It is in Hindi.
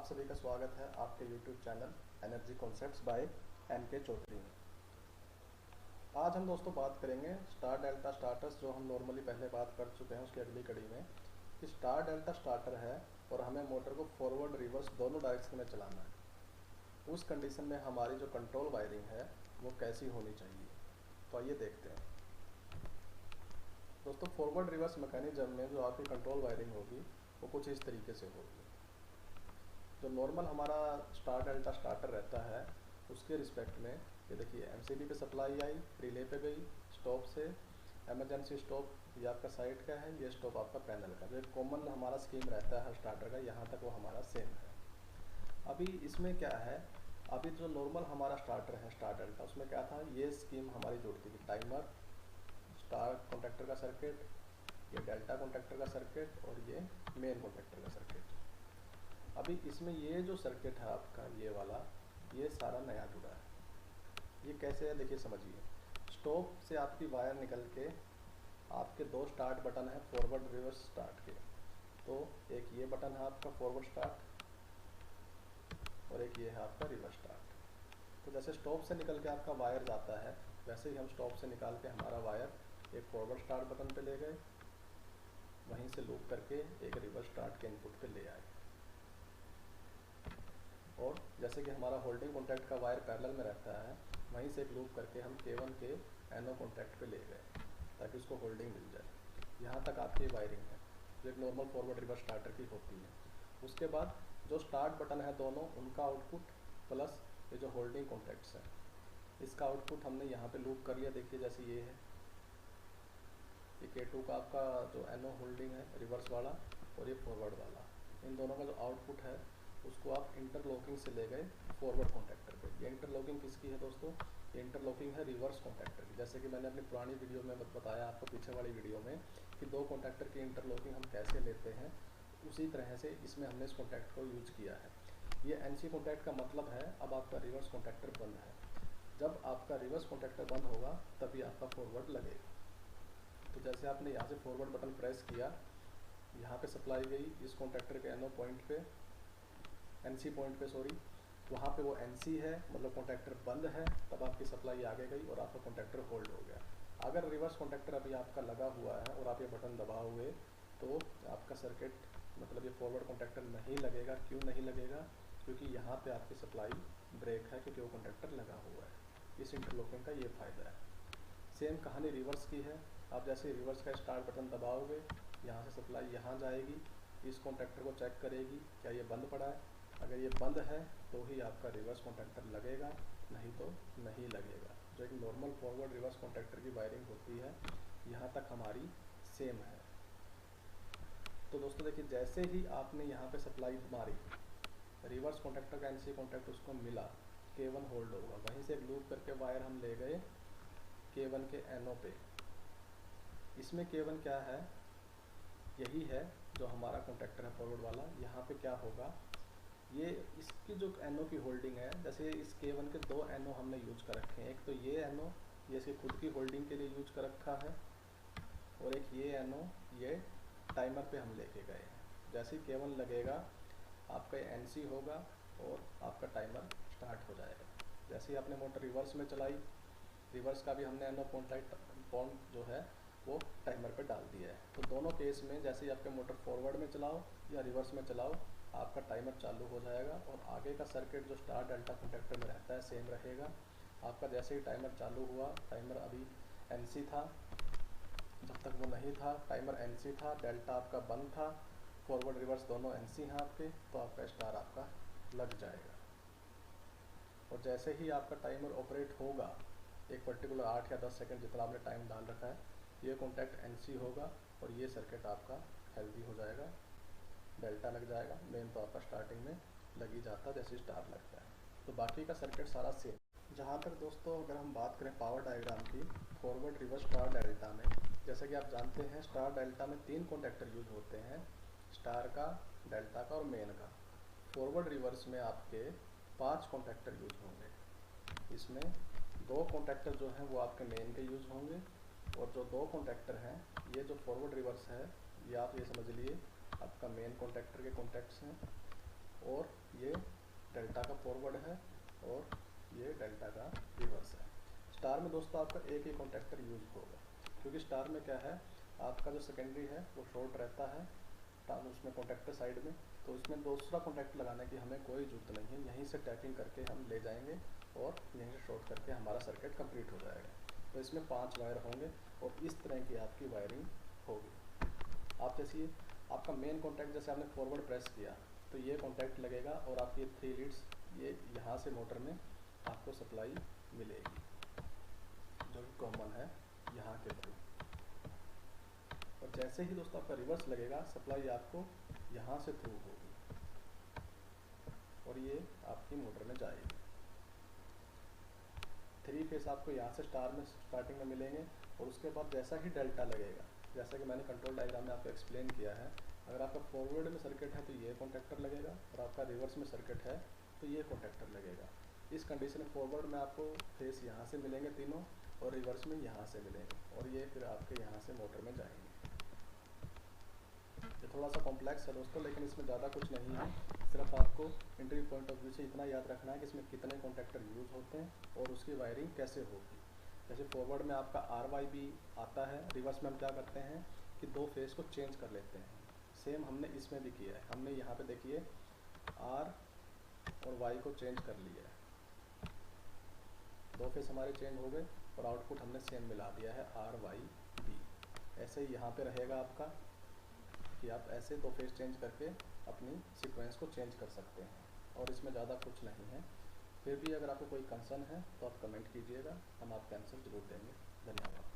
सभी का स्वागत है आपके YouTube channel energy concepts by NK Chaudhary में। आज हम दोस्तों बात करेंगे स्टार डेल्टा स्टार्टर्स, जो हम नॉर्मली पहले बात कर चुके हैं उसकी अगली कड़ी में, कि स्टार डेल्टा स्टार्टर है और हमें मोटर को फॉरवर्ड रिवर्स दोनों डायरेक्शन में चलाना है। उस कंडीशन में हमारी जो कंट्रोल वायरिंग है वो कैसी होनी चाहिए, तो आइए देखते हैं दोस्तों। फॉरवर्ड रिवर्स मैकेनिज्म में जो आपकी कंट्रोल वायरिंग होगी वो कुछ इस तरीके से होगी। जो नॉर्मल हमारा स्टार डेल्टा स्टार्टर रहता है उसके रिस्पेक्ट में ये देखिए, एमसीबी पे सप्लाई आई, रिले पे गई, स्टॉप से इमरजेंसी स्टॉप, ये आपका साइड का है, ये स्टॉप आपका पैनल का। जो एक कॉमन हमारा स्कीम रहता है हर स्टार्टर का, यहाँ तक वो हमारा सेम है। अभी इसमें क्या है, अभी जो नॉर्मल हमारा स्टार्टर है स्टार डेल्टा, उसमें क्या था, ये स्कीम हमारी जुड़ती थी, टाइमर, स्टार कॉन्टैक्टर का सर्किट, ये डेल्टा कॉन्टैक्टर का सर्किट और ये मेन कॉन्टैक्टर का सर्किट। अभी इसमें ये जो सर्किट है आपका ये वाला, ये सारा नया जुड़ा है। ये कैसे है देखिए, समझिए। स्टॉप से आपकी वायर निकल के आपके दो स्टार्ट बटन है फॉरवर्ड रिवर्स स्टार्ट के। तो एक ये बटन है आपका फॉरवर्ड स्टार्ट और एक ये है आपका रिवर्स स्टार्ट। तो जैसे स्टॉप से निकल के आपका वायर जाता है, वैसे ही हम स्टॉप से निकाल के हमारा वायर एक फॉरवर्ड स्टार्ट बटन पे ले गए, वहीं से लूप करके एक रिवर्स स्टार्ट के इनपुट पे ले आए। और जैसे कि हमारा होल्डिंग कॉन्टैक्ट का वायर पैरेलल में रहता है, वहीं से एक लूप करके हम K1 के एनो कॉन्टैक्ट पे ले गए ताकि उसको होल्डिंग मिल जाए। यहाँ तक आपकी वायरिंग है जो एक नॉर्मल फॉरवर्ड रिवर्स स्टार्टर की होती है। उसके बाद जो स्टार्ट बटन है दोनों, उनका आउटपुट प्लस ये जो होल्डिंग कॉन्टैक्ट्स है, इसका आउटपुट हमने यहाँ पे लूप कर लिया। देखिए जैसे ये है, ये K2 का आपका जो एनो होल्डिंग है रिवर्स वाला और ये फॉरवर्ड वाला, इन दोनों का जो आउटपुट है उसको आप इंटरलॉकिंग से ले गए फॉरवर्ड कॉन्टैक्टर पे। ये इंटरलॉकिंग किसकी है दोस्तों, ये इंटरलॉकिंग है रिवर्स कॉन्टैक्टर की। जैसे कि मैंने अपनी पुरानी वीडियो में बताया आपको, पीछे वाली वीडियो में, कि दो कॉन्टैक्टर की इंटरलॉकिंग हम कैसे लेते हैं, उसी तरह से इसमें हमने इस कॉन्टैक्ट को यूज किया है। ये NC कॉन्टैक्ट का मतलब है अब आपका रिवर्स कॉन्टैक्टर बंद है। जब आपका रिवर्स कॉन्टैक्टर बंद होगा तभी आपका फॉरवर्ड लगेगा। तो जैसे आपने यहाँ से फॉरवर्ड बटन प्रेस किया, यहाँ पे सप्लाई गई इस कॉन्टैक्टर के एनो पॉइंट पे, NC पॉइंट पे सॉरी, वहाँ पे वो NC है, मतलब कॉन्टैक्टर बंद है, तब आपकी सप्लाई आगे गई और आपका कॉन्टैक्टर होल्ड हो गया। अगर रिवर्स कॉन्टैक्टर अभी आपका लगा हुआ है और आप ये बटन दबाओगे तो आपका सर्किट, मतलब ये फॉरवर्ड कॉन्टैक्टर नहीं लगेगा। क्यों नहीं लगेगा, क्योंकि यहाँ पे आपकी सप्लाई ब्रेक है, क्योंकि वो कॉन्टैक्टर लगा हुआ है। इस इंटरलॉकिंग का ये फ़ायदा है। सेम कहानी रिवर्स की है। आप जैसे रिवर्स का स्टार्ट बटन दबाओगे, यहाँ से सप्लाई यहाँ जाएगी, इस कॉन्टैक्टर को चेक करेगी क्या ये बंद पड़ा है। अगर ये बंद है तो ही आपका रिवर्स कॉन्टैक्टर लगेगा, नहीं तो नहीं लगेगा। जो एक नॉर्मल फॉरवर्ड रिवर्स कॉन्टैक्टर की वायरिंग होती है, यहाँ तक हमारी सेम है। तो दोस्तों देखिए, जैसे ही आपने यहाँ पे सप्लाई मारी, रिवर्स कॉन्टैक्टर का NC कॉन्टैक्ट उसको मिला, K1 होल्ड होगा, वहीं से एक लूप करके वायर हम ले गए K1 के एनो पे। इसमें K1 क्या है, यही है जो हमारा कॉन्टैक्टर है फॉरवर्ड वाला। यहाँ पे क्या होगा, ये इसकी जो एनो की होल्डिंग है, जैसे इस K1 के दो एनो हमने यूज कर रखे हैं। एक तो ये एनो, ये इसकी खुद की होल्डिंग के लिए यूज कर रखा है, और एक ये एनो, ये टाइमर पे हम लेके गए हैं। जैसे ही K1 लगेगा आपका NC होगा और आपका टाइमर स्टार्ट हो जाएगा। जैसे ही आपने मोटर रिवर्स में चलाई, रिवर्स का भी हमने एनो पॉइंट जो है वो टाइमर पे डाल दिया है। तो दोनों केस में जैसे ही आपके मोटर फॉरवर्ड में चलाओ या रिवर्स में चलाओ, आपका टाइमर चालू हो जाएगा और आगे का सर्किट जो स्टार डेल्टा कॉन्टैक्टर में रहता है सेम रहेगा। आपका जैसे ही टाइमर चालू हुआ, टाइमर अभी NC था, जब तक वो नहीं था टाइमर NC था, डेल्टा आपका बंद था, फॉरवर्ड रिवर्स दोनों NC हैं आपके, तो आपका स्टार आपका लग जाएगा। और जैसे ही आपका टाइमर ऑपरेट होगा, एक पर्टिकुलर 8 या 10 सेकंड जितना आपने टाइम डाल रखा है, ये कॉन्टैक्ट NC होगा और ये सर्किट आपका हेल्दी हो जाएगा, डेल्टा लग जाएगा। मेन तो आपका स्टार्टिंग में लग ही जाता है जैसे स्टार लगता है। तो बाकी का सर्किट सारा सेम। जहाँ तक दोस्तों अगर हम बात करें पावर डायग्राम की, फॉरवर्ड रिवर्स स्टार डेल्टा में, जैसे कि आप जानते हैं स्टार डेल्टा में 3 कॉन्टैक्टर यूज होते हैं, स्टार का, डेल्टा का और मेन का। फॉरवर्ड रिवर्स में आपके 5 कॉन्टैक्टर यूज होंगे। इसमें 2 कॉन्टैक्टर जो हैं वो आपके मेन के यूज होंगे, और जो 2 कॉन्टैक्टर हैं, ये जो फॉरवर्ड रिवर्स है, ये आप ये समझ लिए आपका मेन कॉन्टैक्टर के कॉन्टैक्ट्स हैं, और ये डेल्टा का फॉरवर्ड है और ये डेल्टा का रिवर्स है। स्टार में दोस्तों आपका एक ही कॉन्टैक्टर यूज होगा, क्योंकि स्टार में क्या है, आपका जो सेकेंडरी है वो शॉर्ट रहता है उसमें कॉन्टैक्टर साइड में, तो इसमें दूसरा कॉन्टैक्ट लगाने की हमें कोई जरूरत नहीं है। यहीं से टैपिंग करके हम ले जाएंगे और यहीं से शॉर्ट करके हमारा सर्किट कंप्लीट हो जाएगा। तो इसमें 5 वायर होंगे और इस तरह की आपकी वायरिंग होगी। आप जैसे आपका मेन कॉन्टैक्ट जैसे आपने फॉरवर्ड प्रेस किया तो ये कॉन्टैक्ट लगेगा और आपकी 3 लीड्स ये यहाँ से मोटर में आपको सप्लाई मिलेगी, जो कि कॉमन है यहाँ के थ्रू। और जैसे ही दोस्तों आपका रिवर्स लगेगा, सप्लाई आपको यहाँ से थ्रू होगी और ये आपकी मोटर में जाएगी। 3 फेस आपको यहाँ से स्टार में स्टार्टिंग में मिलेंगे और उसके बाद जैसा ही डेल्टा लगेगा, जैसा कि मैंने कंट्रोल डायग्राम में आपको एक्सप्लेन किया है, अगर आपका फॉरवर्ड में सर्किट है तो ये कॉन्टैक्टर लगेगा और आपका रिवर्स में सर्किट है तो ये कॉन्टैक्टर लगेगा। इस कंडीशन में फॉरवर्ड में आपको फेस यहाँ से मिलेंगे तीनों और रिवर्स में यहाँ से मिलेंगे और ये फिर आपके यहाँ से मोटर में जाएंगे। ये थोड़ा सा कॉम्प्लेक्स है दोस्तों, लेकिन इसमें ज़्यादा कुछ नहीं है। सिर्फ आपको इंटरव्यू पॉइंट ऑफ व्यू से इतना याद रखना है कि इसमें कितने कॉन्टैक्टर यूज़ होते हैं और उसकी वायरिंग कैसे होगी। जैसे फॉरवर्ड में आपका RYB आता है, रिवर्स में हम क्या करते हैं कि 2 फेस को चेंज कर लेते हैं। सेम हमने इसमें भी किया है, हमने यहाँ पे देखिए R और Y को चेंज कर लिया है, 2 फेस हमारे चेंज हो गए और आउटपुट हमने सेम मिला दिया है RYB। ऐसे ही यहाँ पे रहेगा आपका कि आप ऐसे 2 फेस चेंज करके अपनी सीक्वेंस को चेंज कर सकते हैं और इसमें ज़्यादा कुछ नहीं है। फिर भी अगर आपको कोई कंसर्न है तो आप कमेंट कीजिएगा, हम आपका आंसर ज़रूर देंगे। धन्यवाद।